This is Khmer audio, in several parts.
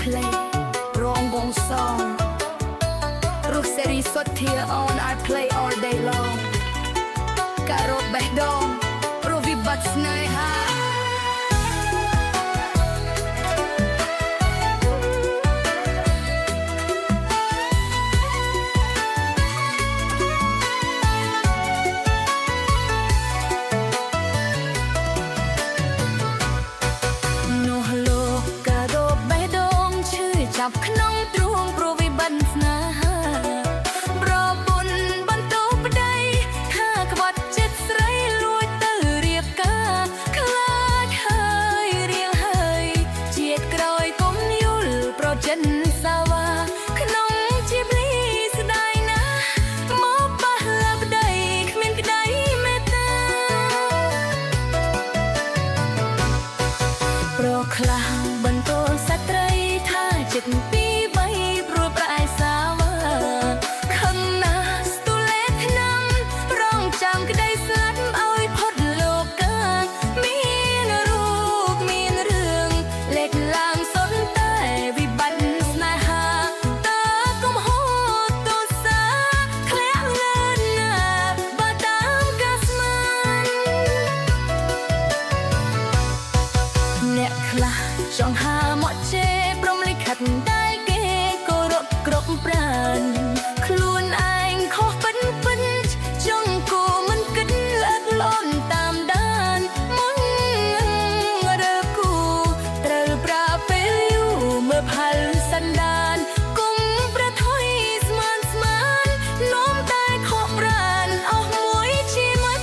Play រងវងសងរស់សេរីសុទ្ធធា on I play all day long ការ៉ូបេះដូងព្រោះវិបត្តិស្នេហាចាប់ក្នុងទ្រូងព្រោះវិបត្តិស្នេហាប្រពន្ធបន្ទោប្តីថាក្បត់ចិត្តស្រីលួចទៅរៀបការខ្លាចហើយរៀងហើយជាតិក្រោយកុំយល់ប្រចិនសាវ៉ាក្នុងជាភ្លីស្ដាយណាស់មកប៉ះឡាប្តីគ្មានក្តីមេត្តាប្រខ្លះបន្ទោស្ត្រីចិត្តពីបីព្រោះប្រឯសាវ៉ាខឹងណាស់ស្ទូលេឆ្នាំរងចាំក្តីស្លាប់ឲ្យផុតលោកកាមានរូបមានរឿងលេចឡើងសុទ្ធតែវិបត្តិស្នេហាតើកុំហូតទោសាធ្លាក់លឿនណាបើតាមកាស្មានអ្នកខ្លះចង់ហាមកជេរព្រមលិខិតតែគេគោរពគ្រប់ប្រានខ្លួនឯងខុសពិនចង់គូមិនគិតល្អិតល្អន់តាមដានមុនរើគូត្រូវប្រាពេលយូរមើលផលសន្តានគុំប្រថុយស្មាននោមតែខកប្រានអស់មួយជីវិត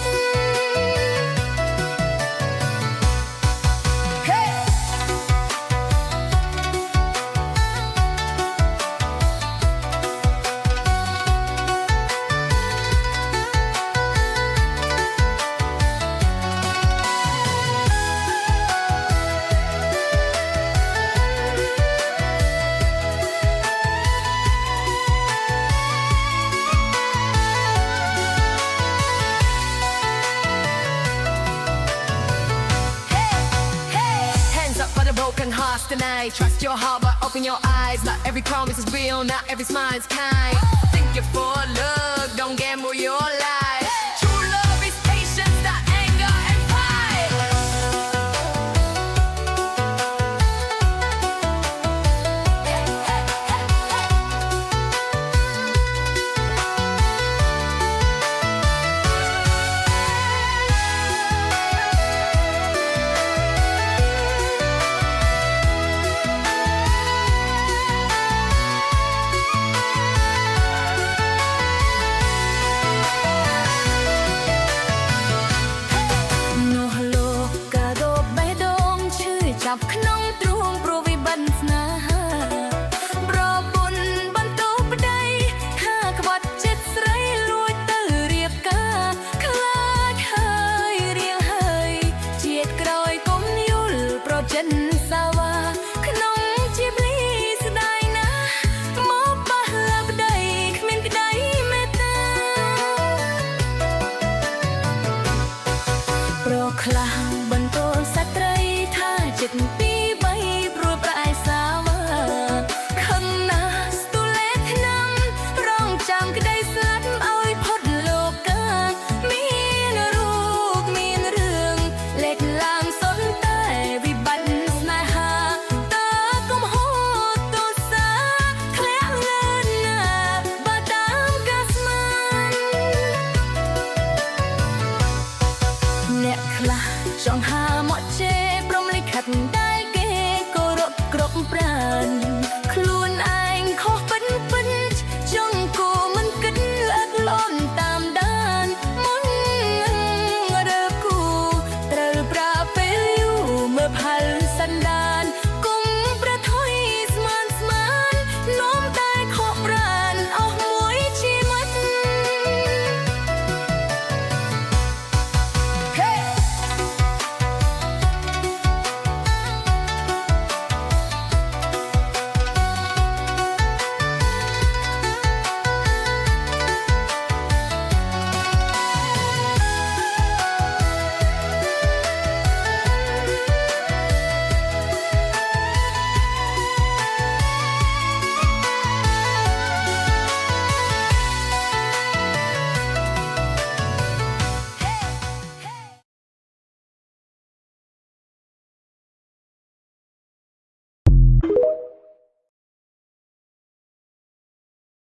Tonight, trust your heart, but open your eyes. Not every promise is real, not every smile is kind. Think you're for